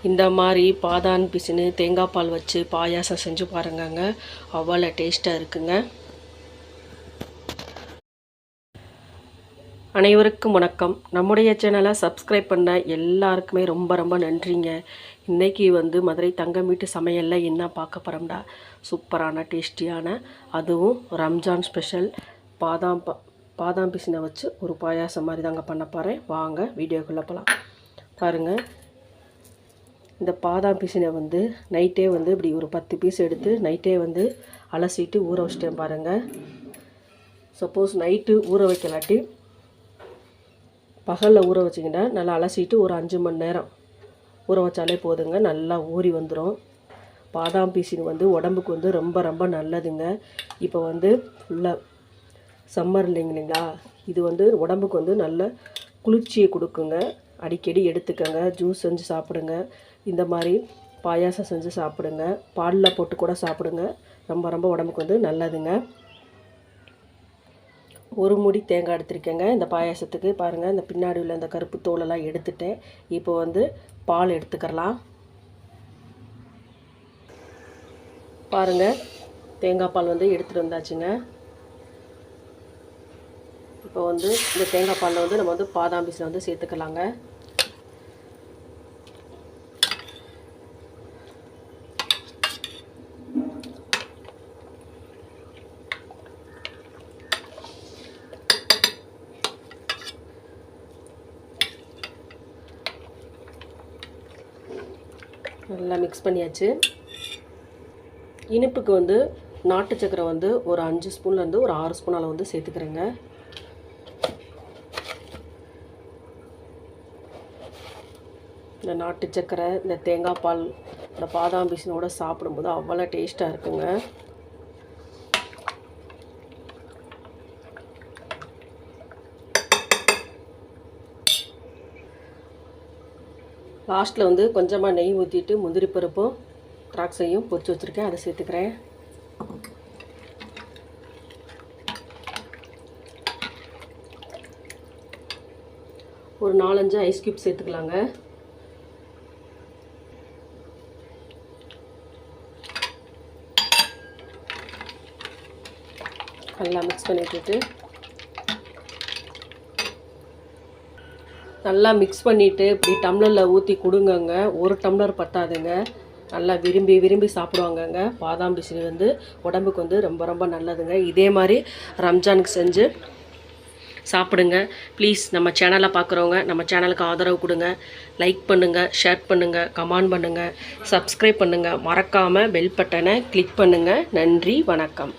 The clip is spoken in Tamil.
இந்த மாதிரி பாதாம் பிசினு தேங்காய் பால் வச்சு பாயாசம் செஞ்சு பாருங்கங்க, அவ்வளோ டேஸ்ட்டாக இருக்குங்க. அனைவருக்கும் வணக்கம். நம்முடைய சேனலை சப்ஸ்கிரைப் பண்ண எல்லாருக்குமே ரொம்ப ரொம்ப நன்றிங்க. இன்றைக்கி மதுரை தங்கம் வீட்டு சமையலில் என்ன பார்க்க போகிறோம்டா, சூப்பரான டேஸ்டியான, அதுவும் ரம்ஜான் ஸ்பெஷல் பாதாம் பிசினை வச்சு ஒரு பாயாசம் மாதிரி தாங்க பண்ண போகிறேன். வாங்க வீடியோக்குள்ளே போகலாம். பாருங்கள், இந்த பாதாம் பிசினை நைட்டே இப்படி ஒரு 10 பீஸ் எடுத்து நைட்டே அலசிட்டு ஊற வச்சிட்டேன் பாருங்கள். சப்போஸ் நைட்டு ஊற வைக்கலாட்டி பகலில் ஊற வச்சிங்கன்னா நல்லா அலசிட்டு ஒரு 5 மணி நேரம் ஊற வச்சாலே போதுங்க, நல்லா ஊறி வந்துடும். பாதாம் பிசின் உடம்புக்கு ரொம்ப ரொம்ப நல்லதுங்க. இப்போ ஃபுல்லாக சம்மர் இல்லைங்களா, இது உடம்புக்கு நல்ல குளிர்ச்சியை கொடுக்குங்க. அடிக்கடி எடுத்துக்கங்க. ஜூஸ் செஞ்சு சாப்பிடுங்க, இந்த மாதிரி பாயாசம் செஞ்சு சாப்பிடுங்க, பாலில் போட்டு கூட சாப்பிடுங்க. ரொம்ப ரொம்ப உடம்புக்கு நல்லதுங்க. ஒரு மூடி தேங்காய் எடுத்துருக்கேங்க இந்த பாயாசத்துக்கு. பாருங்கள், இந்த பின்னாடி உள்ள இந்த கருப்பு தோலெல்லாம் எடுத்துட்டேன். இப்போ பால் எடுத்துக்கலாம். பாருங்கள், தேங்காய் பால் எடுத்துகிட்டு வந்தாச்சுங்க. இப்போ இந்த தேங்காய் பாலில் நம்ம பாதாம் பிசினை சேர்த்துக்கலாங்க. நல்லா மிக்ஸ் பண்ணியாச்சு. இனிப்புக்கு நாட்டு சக்கரை ஒரு 5 ஸ்பூன்லேருந்து ஒரு 6 ஸ்பூன் அளவு சேர்த்துக்கிறேங்க. இந்த நாட்டு சக்கரை, இந்த தேங்காய் பால், இந்த பாதாம் பிசினோட சாப்பிடும்போது அவ்வளோ டேஸ்ட்டாக இருக்குங்க. லாஸ்ட்டில் கொஞ்சமாக நெய் ஊற்றிட்டு முந்திரி பருப்பும் திராட்சையும் பொரிச்சு வச்சுருக்கேன், அதை சேர்த்துக்கிறேன். ஒரு 4-5 ஐஸ் க்யூப் சேர்த்துக்கலாங்க. நல்லா மிக்ஸ் பண்ணி விட்டுட்டு நல்லா மிக்ஸ் பண்ணிவிட்டு இப்படி டம்ளரில் ஊற்றி கொடுங்கங்க. ஒரு டம்ளர் பத்தாதுங்க, நல்லா விரும்பி விரும்பி சாப்பிடுவாங்கங்க. பாதாம் பிசினி உடம்புக்கு ரொம்ப ரொம்ப நல்லதுங்க. இதே மாதிரி ரம்ஜானுக்கு செஞ்சு சாப்பிடுங்க. ப்ளீஸ் நம்ம சேனலை பார்க்குறவங்க நம்ம சேனலுக்கு ஆதரவு கொடுங்க. லைக் பண்ணுங்கள், ஷேர் பண்ணுங்கள், கமெண்ட் பண்ணுங்கள், சப்ஸ்கிரைப் பண்ணுங்கள். மறக்காமல் பெல் பட்டனை கிளிக் பண்ணுங்கள். நன்றி, வணக்கம்.